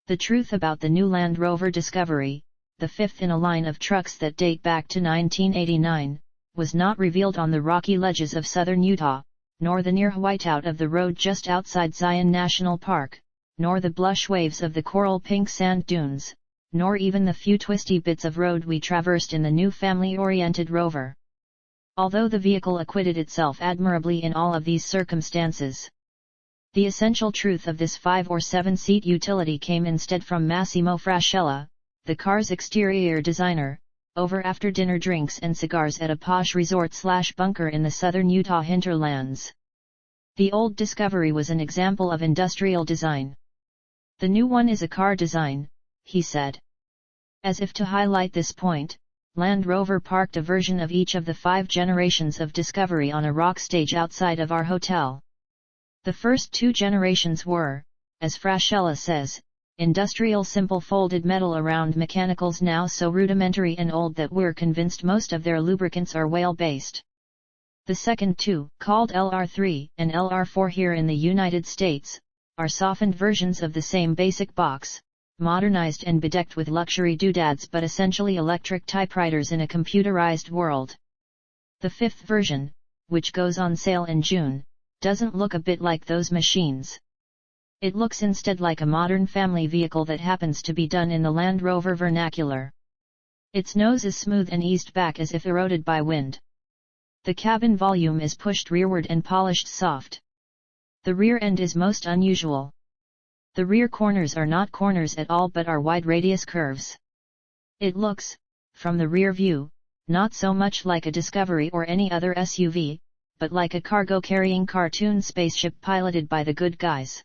The truth about the new Land Rover Discovery, the fifth in a line of trucks that date back to 1989, was not revealed on the rocky ledges of southern Utah, nor the near whiteout of the road just outside Zion National Park, nor the blush waves of the coral pink sand dunes, nor even the few twisty bits of road we traversed in the new family-oriented Rover. Although the vehicle acquitted itself admirably in all of these circumstances, the essential truth of this 5 or 7-seat utility came instead from Massimo Frascella, the car's exterior designer, over after-dinner drinks and cigars at a posh resort/bunker in the southern Utah hinterlands. The old Discovery was an example of industrial design. The new one is a car design, he said. As if to highlight this point, Land Rover parked a version of each of the 5 generations of Discovery on a rock stage outside of our hotel. The first 2 generations were, as Frascella says, industrial simple folded metal around mechanicals now so rudimentary and old that we're convinced most of their lubricants are whale-based. The second 2, called LR3 and LR4 here in the United States, are softened versions of the same basic box, modernized and bedecked with luxury doodads but essentially electric typewriters in a computerized world. The fifth version, which goes on sale in June, doesn't look a bit like those machines. It looks instead like a modern family vehicle that happens to be done in the Land Rover vernacular. Its nose is smooth and eased back as if eroded by wind. The cabin volume is pushed rearward and polished soft. The rear end is most unusual. The rear corners are not corners at all but are wide radius curves. It looks, from the rear view, not so much like a Discovery or any other SUV, but like a cargo-carrying cartoon spaceship piloted by the good guys.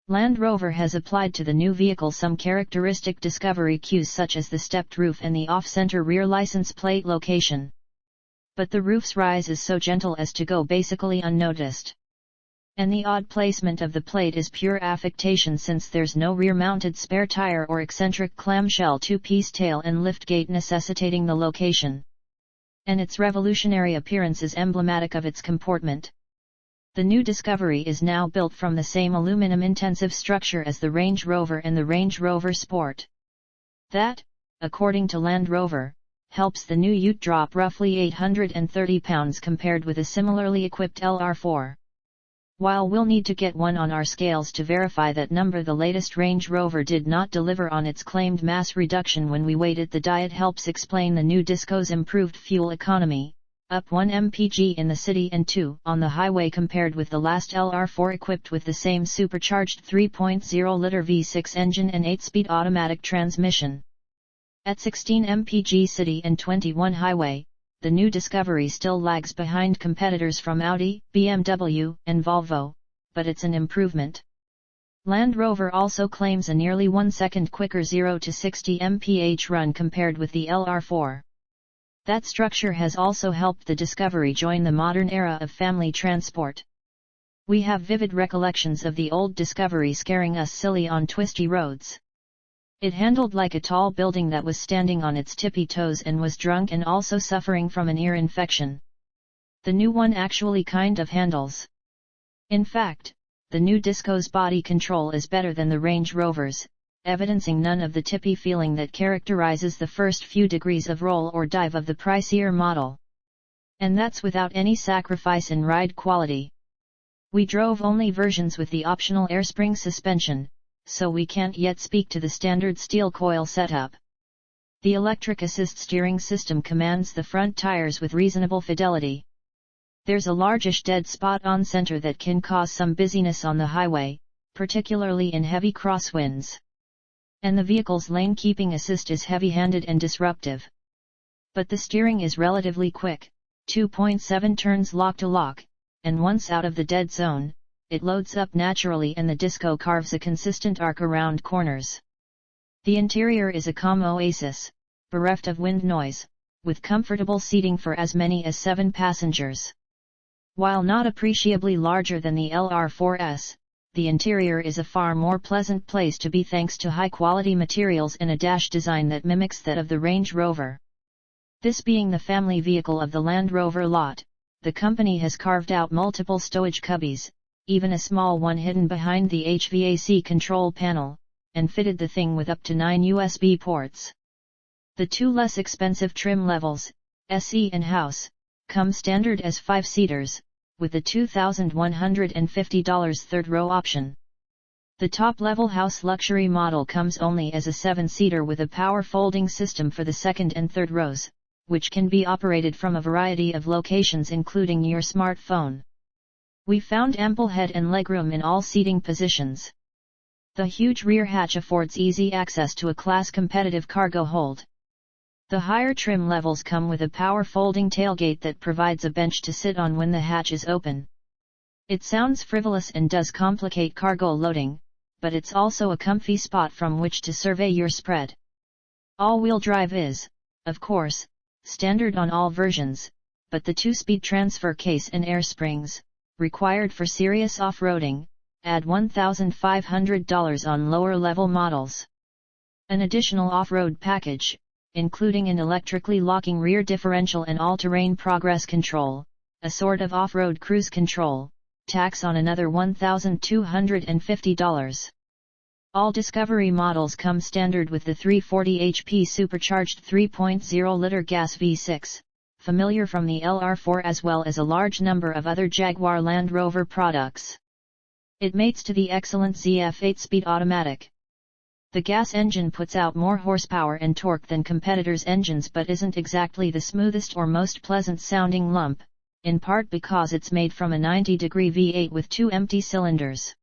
Land Rover has applied to the new vehicle some characteristic Discovery cues such as the stepped roof and the off-center rear license plate location. But the roof's rise is so gentle as to go basically unnoticed. And the odd placement of the plate is pure affectation since there's no rear-mounted spare tire or eccentric clamshell 2-piece tail and liftgate necessitating the location. And its revolutionary appearance is emblematic of its comportment. The new Discovery is now built from the same aluminum-intensive structure as the Range Rover and the Range Rover Sport. That, according to Land Rover, helps the new Ute drop roughly 830 pounds compared with a similarly equipped LR4. While we'll need to get one on our scales to verify that number, the latest Range Rover did not deliver on its claimed mass reduction when we weighed it. The diet helps explain the new Disco's improved fuel economy, up 1 mpg in the city and 2 on the highway compared with the last LR4 equipped with the same supercharged 3.0-liter V6 engine and 8-speed automatic transmission. At 16 mpg city and 21 highway, the new Discovery still lags behind competitors from Audi, BMW, and Volvo, but it's an improvement. Land Rover also claims a nearly 1 second quicker 0 to 60 mph run compared with the LR4. That structure has also helped the Discovery join the modern era of family transport. We have vivid recollections of the old Discovery scaring us silly on twisty roads. It handled like a tall building that was standing on its tippy toes and was drunk and also suffering from an ear infection. The new one actually kind of handles. In fact, the new Disco's body control is better than the Range Rover's, evidencing none of the tippy feeling that characterizes the first few degrees of roll or dive of the pricier model. And that's without any sacrifice in ride quality. We drove only versions with the optional airspring suspension, so we can't yet speak to the standard steel coil setup. The electric assist steering system commands the front tires with reasonable fidelity. There's a largish dead spot on center that can cause some busyness on the highway, particularly in heavy crosswinds. And the vehicle's lane-keeping assist is heavy-handed and disruptive. But the steering is relatively quick, 2.7 turns lock-to-lock, and once out of the dead zone, it loads up naturally and the Disco carves a consistent arc around corners. The interior is a calm oasis, bereft of wind noise, with comfortable seating for as many as 7 passengers. While not appreciably larger than the LR4S, the interior is a far more pleasant place to be thanks to high-quality materials and a dash design that mimics that of the Range Rover. This being the family vehicle of the Land Rover lot, the company has carved out multiple stowage cubbies, even a small one hidden behind the HVAC control panel, and fitted the thing with up to 9 USB ports. The two less expensive trim levels, SE and House, come standard as 5-seaters, with the $2,150 third row option. The top-level House luxury model comes only as a 7-seater with a power folding system for the second and third rows, which can be operated from a variety of locations including your smartphone. We found ample head and legroom in all seating positions. The huge rear hatch affords easy access to a class-competitive cargo hold. The higher trim levels come with a power folding tailgate that provides a bench to sit on when the hatch is open. It sounds frivolous and does complicate cargo loading, but it's also a comfy spot from which to survey your spread. All-wheel drive is, of course, standard on all versions, but the 2-speed transfer case and air springs, required for serious off-roading, add $1,500 on lower-level models. An additional off-road package, including an electrically locking rear differential and all-terrain progress control, a sort of off-road cruise control, tax on another $1,250. All Discovery models come standard with the 340 HP supercharged 3.0-liter gas V6, familiar from the LR4 as well as a large number of other Jaguar Land Rover products. It mates to the excellent ZF 8-speed automatic. The gas engine puts out more horsepower and torque than competitors' engines but isn't exactly the smoothest or most pleasant-sounding lump, in part because it's made from a 90-degree V8 with 2 empty cylinders.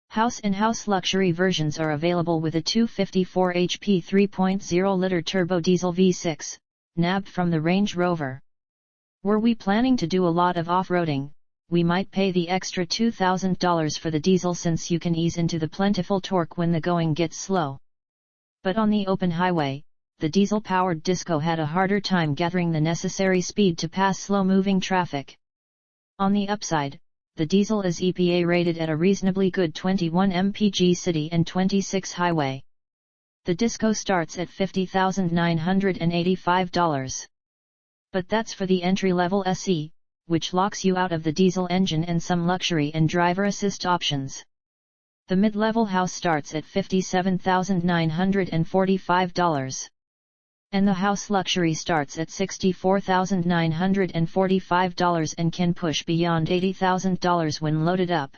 House and House luxury versions are available with a 254 HP 3.0-liter turbo diesel V6, nabbed from the Range Rover. Were we planning to do a lot of off-roading, we might pay the extra $2,000 for the diesel since you can ease into the plentiful torque when the going gets slow. But on the open highway, the diesel-powered Disco had a harder time gathering the necessary speed to pass slow-moving traffic. On the upside, the diesel is EPA rated at a reasonably good 21 mpg city and 26 highway. The Disco starts at $50,985. But that's for the entry-level SE, which locks you out of the diesel engine and some luxury and driver assist options. The mid-level House starts at $57,945. And the House luxury starts at $64,945 and can push beyond $80,000 when loaded up.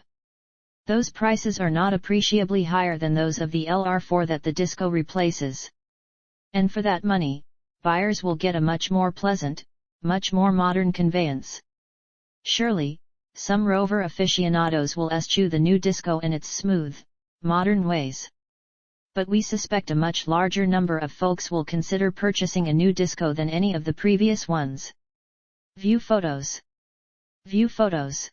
Those prices are not appreciably higher than those of the LR4 that the Disco replaces. And for that money, buyers will get a much more pleasant, much more modern conveyance. Surely, some Rover aficionados will eschew the new Disco and its smooth, modern ways. But we suspect a much larger number of folks will consider purchasing a new Disco than any of the previous ones. View photos. View photos.